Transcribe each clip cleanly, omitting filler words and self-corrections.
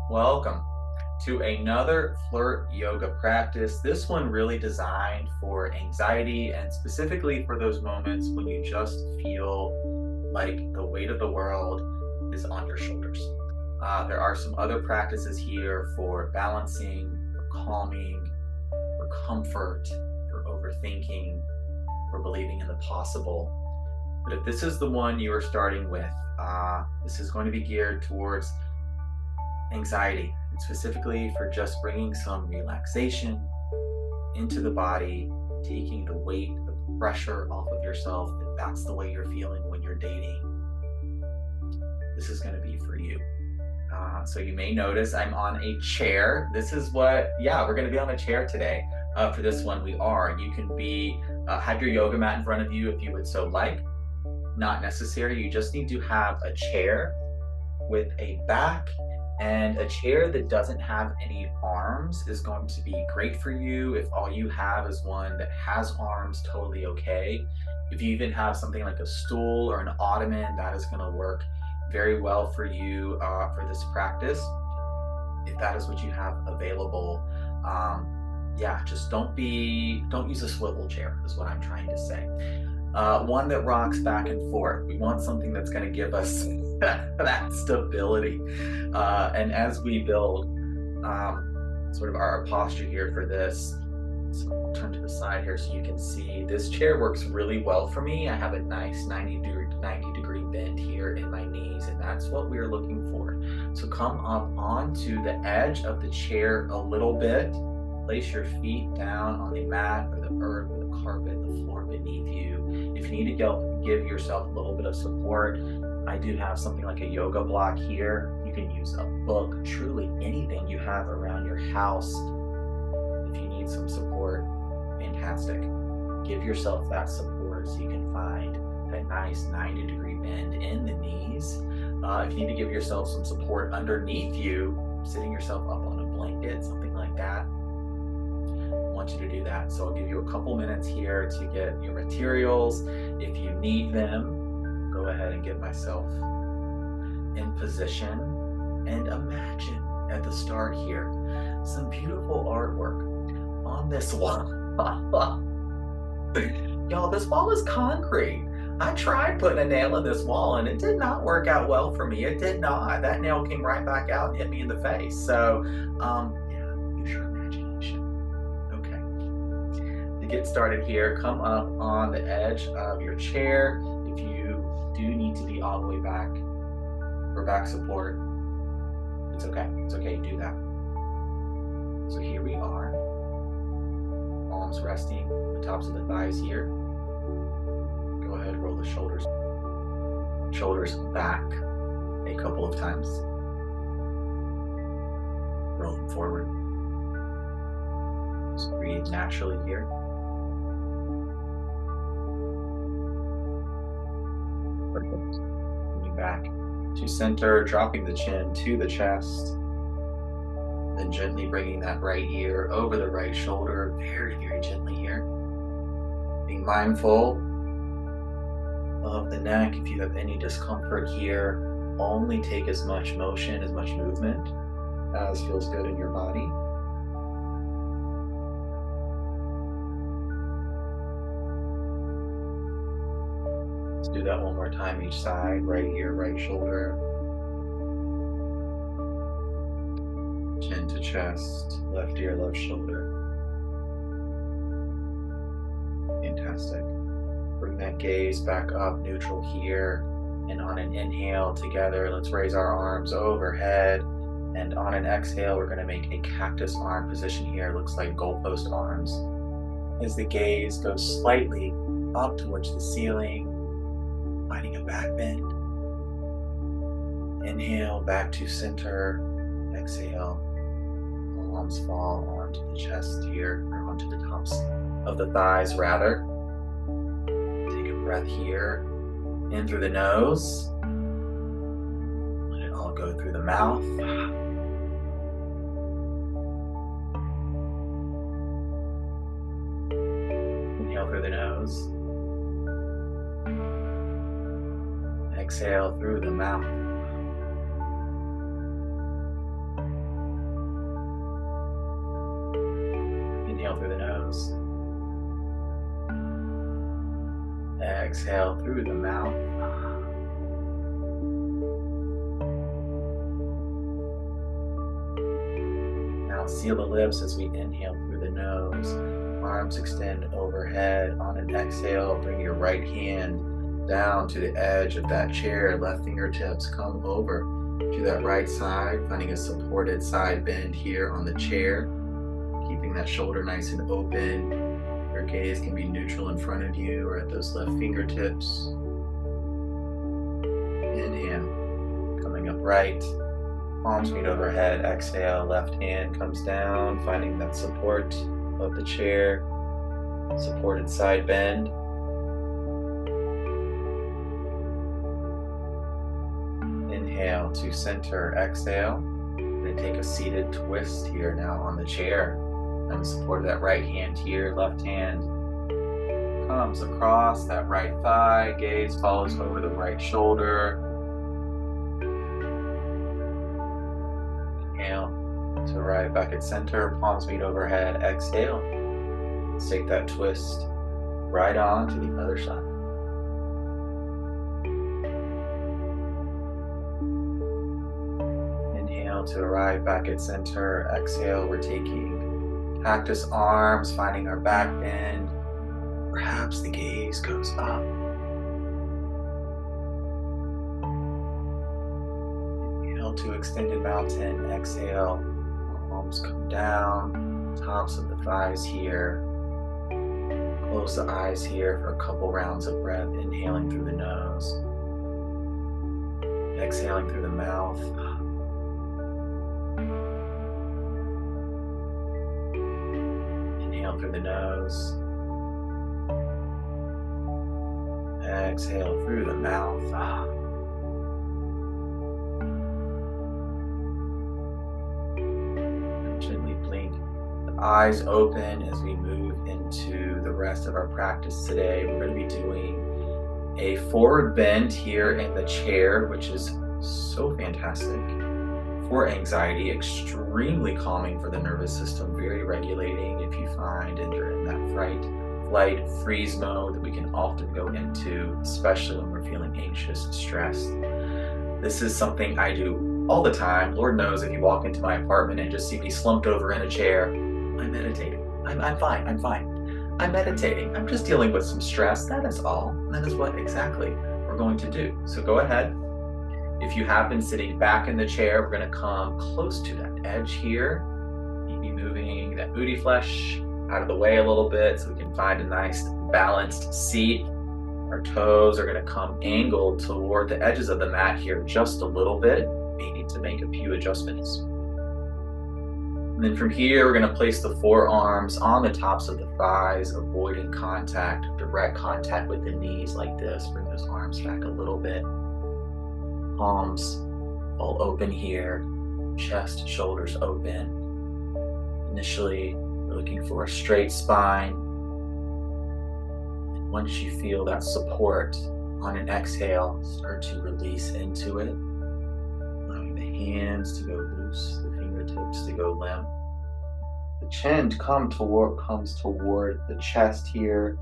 Welcome to another flirt yoga practice. This one really designed for anxiety and specifically for those moments when you just feel like the weight of the world is on your shoulders. There are some other practices here for balancing, for calming, for comfort, for overthinking, for believing in the possible. But if this is the one you are starting with, this is going to be geared towards anxiety, and specifically for just bringing some relaxation into the body, taking the weight, the pressure off of yourself. If that's the way you're feeling when you're dating, this is going to be for you. So you may notice I'm on a chair. This is we're going to be on a chair today. For this one, we are. You can have your yoga mat in front of you if you would so like. Not necessary. You just need to have a chair with a back, and a chair that doesn't have any arms is going to be great for you. If all you have is one that has arms, totally okay. If you even have something like a stool or an ottoman, that is going to work very well for you for this practice. If that is what you have available, just don't use a swivel chair is what I'm trying to say. One that rocks back and forth. We want something that's going to give us that stability. And as we build sort of our posture here for this, so I'll turn to the side here so you can see this chair works really well for me. I have a nice 90 degree bend here in my knees, and that's what we're looking for. So come up onto the edge of the chair a little bit. Place your feet down on the mat or the earth or the carpet, the floor beneath you. If you need to give yourself a little bit of support, I do have something like a yoga block here. You can use a book, truly anything you have around your house. If you need some support, fantastic. Give yourself that support so you can find that nice 90 degree bend in the knees. If you need to give yourself some support underneath you, sitting yourself up on a blanket, something like that, I want you to do that. So I'll give you a couple minutes here to get your materials. If you need them, go ahead and get myself in position and imagine at the start here some beautiful artwork on this wall. Y'all, this wall is concrete. I tried putting a nail in this wall and it did not work out well for me. It did not. That nail came right back out and hit me in the face. So, use your imagination. Okay. To get started here, come up on the edge of your chair. If you do need to be all the way back for back support, it's okay. It's okay to do that. So here we are. Palms resting on the tops of the thighs here. Go ahead, roll the shoulders back a couple of times. Roll them forward. Just breathe naturally here. Perfect. Coming back to center, dropping the chin to the chest. Then gently bringing that right ear over the right shoulder, very, very gently here. Being mindful of the neck. If you have any discomfort here, only take as much motion, as much movement as feels good in your body. Let's do that one more time each side. Right ear, right shoulder. Chin to chest, left ear, left shoulder. Fantastic. Bring that gaze back up, neutral here. And on an inhale together, let's raise our arms overhead. And on an exhale, we're going to make a cactus arm position here. Looks like goalpost arms. As the gaze goes slightly up towards the ceiling, finding a back bend. Inhale, back to center. Exhale. Palms fall onto the chest here, or onto the tops of the thighs rather. Take a breath here, in through the nose. Let it all go through the mouth. Inhale through the nose. Exhale through the mouth. nose. Exhale through the mouth. Now seal the lips as we inhale through the nose. Arms extend overhead. On an exhale, bring your right hand down to the edge of that chair. Left fingertips come over to that right side, finding a supported side bend here on the chair. Keeping that shoulder nice and open. Your gaze can be neutral in front of you or at those left fingertips. Inhale, coming up right. Palms meet overhead. Exhale, left hand comes down, finding that support of the chair. Supported side bend. Inhale to center. Exhale. Going to take a seated twist here now on the chair. And support that right hand here. Left hand comes across that right thigh. Gaze follows over the right shoulder. Inhale to arrive back at center. Palms meet overhead. Exhale. Let's take that twist right on to the other side. Inhale to arrive back at center. Exhale, we're taking cactus arms, finding our back bend. Perhaps the gaze goes up. Inhale to extended mountain. Exhale, palms come down, tops of the thighs here. Close the eyes here for a couple rounds of breath. Inhaling through the nose. Exhaling through the mouth. Inhale through the nose. Exhale through the mouth. And gently blink the eyes open as we move into the rest of our practice today. We're going to be doing a forward bend here in the chair, which is so fantastic for anxiety, extremely calming for the nervous system, very regulating if you find and you're in that flight, freeze mode that we can often go into, especially when we're feeling anxious and stressed. This is something I do all the time. Lord knows if you walk into my apartment and just see me slumped over in a chair, I'm meditating. I'm fine. I'm meditating. I'm just dealing with some stress. That is all. And that is what exactly we're going to do. So go ahead. If you have been sitting back in the chair, we're going to come close to that edge here. Maybe moving that booty flesh out of the way a little bit so we can find a nice balanced seat. Our toes are going to come angled toward the edges of the mat here just a little bit. May need to make a few adjustments. And then from here, we're going to place the forearms on the tops of the thighs, avoiding contact, direct contact with the knees like this. Bring those arms back a little bit. Palms all open here, chest, shoulders open. Initially, we're looking for a straight spine. And once you feel that support on an exhale, start to release into it. Allowing the hands to go loose, the fingertips to go limp. The chin comes toward the chest here.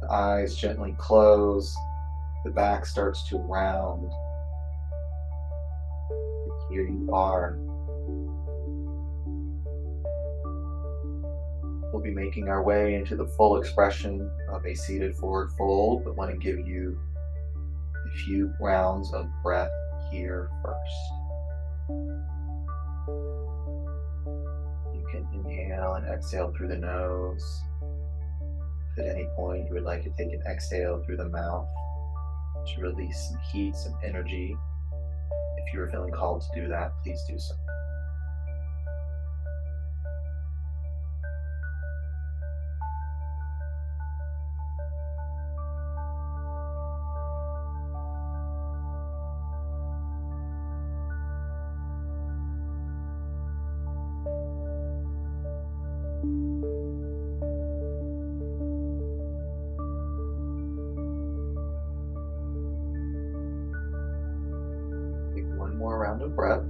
The eyes gently close. The back starts to round. Here you are. We'll be making our way into the full expression of a seated forward fold, but want to give you a few rounds of breath here first. You can inhale and exhale through the nose. If at any point you would like to take an exhale through the mouth to release some heat, some energy, if you are feeling called to do that, please do so. Take one more round of breath.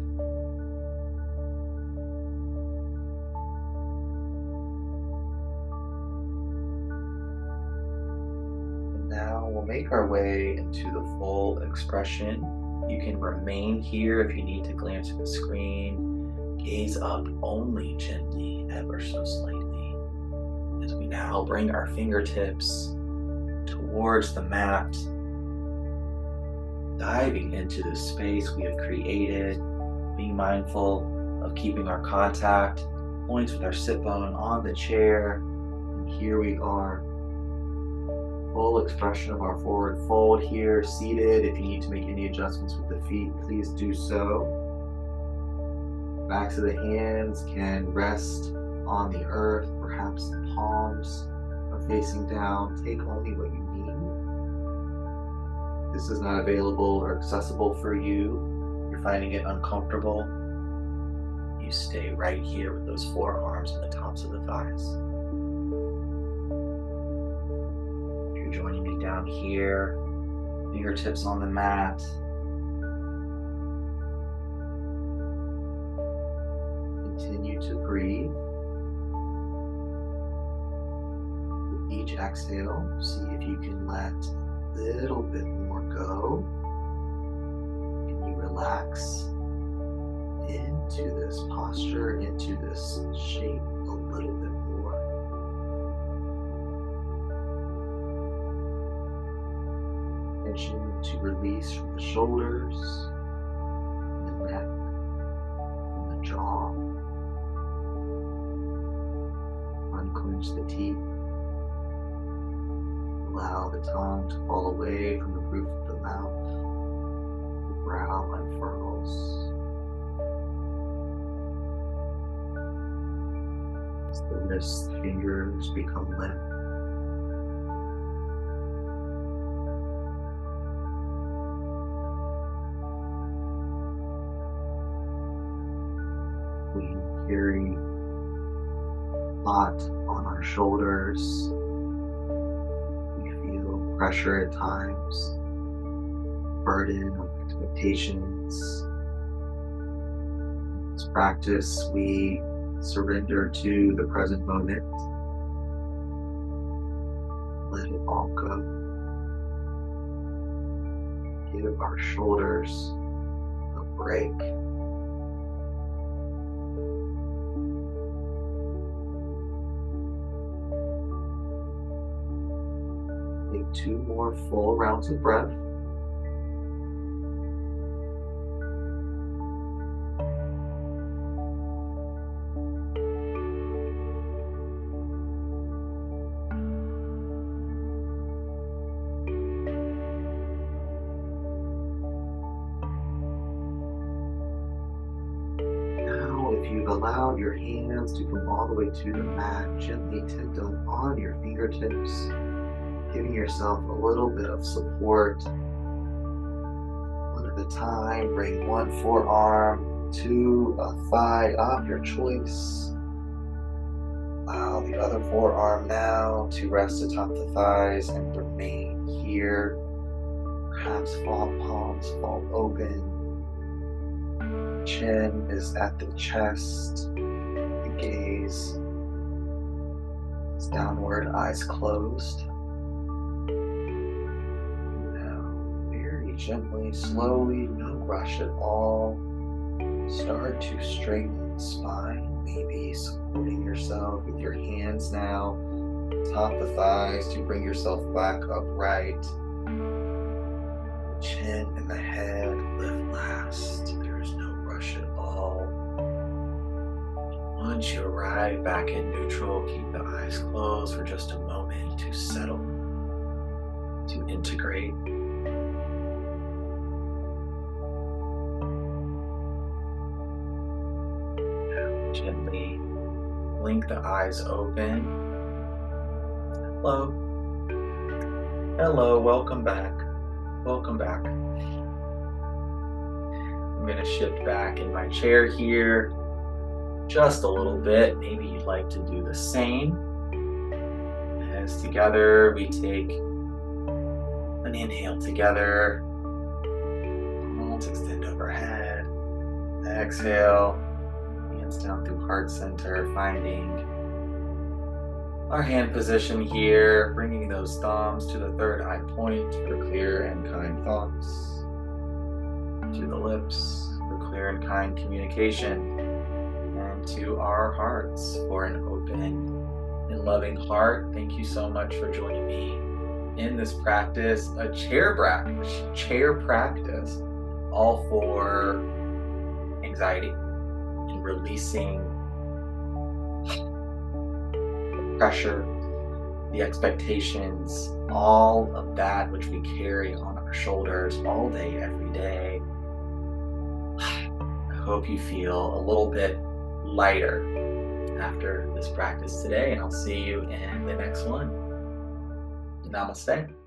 make our way into the full expression. You can remain here if you need to glance at the screen. Gaze up only gently, ever so slightly, as we now bring our fingertips towards the mat, diving into the space we have created, being mindful of keeping our contact points with our sit bone on the chair. And here we are, full expression of our forward fold here, seated. If you need to make any adjustments with the feet, please do so. Backs of the hands can rest on the earth, perhaps the palms are facing down. Take only what you need. If this is not available or accessible for you, you're finding it uncomfortable, you stay right here with those forearms on the tops of the thighs. If you're joining me down here, fingertips on the mat, continue to breathe. With each exhale, see if you can let a little bit more go. Can you relax into this posture, into this shape a little bit more? Tension to release from the shoulders, from the neck, from the jaw. Unclench the teeth. Allow the tongue to fall away from the roof of the mouth. The brow unfurls. As the wrist fingers become limp. We carry a lot on our shoulders. We feel pressure at times, burden of expectations. In this practice, we surrender to the present moment. Let it all go. Give our shoulders a break. Take 2 more full rounds of breath. If you've allowed your hands to come all the way to the mat, gently tip them on your fingertips, giving yourself a little bit of support. One at a time, bring one forearm to a thigh of your choice. Allow the other forearm now to rest atop the thighs and remain here. Perhaps palms fall open. Chin is at the chest. The gaze is downward, eyes closed. Now, very gently, slowly, no rush at all, start to straighten the spine, maybe supporting yourself with your hands now, top the thighs to bring yourself back upright. The chin and the head lift last. At all. Once you arrive back in neutral, keep the eyes closed for just a moment to settle, to integrate. Now gently blink the eyes open. Hello. Hello, welcome back. Welcome back. I'm going to shift back in my chair here just a little bit. Maybe you'd like to do the same. As together we take an inhale together. Palms extend overhead. Exhale. Hands down through heart center, finding our hand position here, bringing those thumbs to the third eye point for clear and kind thoughts, to the lips for clear and kind communication, and to our hearts for an open and loving heart. Thank you so much for joining me in this practice, a chair practice, all for anxiety and releasing the pressure, the expectations, all of that which we carry on our shoulders all day, every day. I hope you feel a little bit lighter after this practice today, and I'll see you in the next one. Namaste.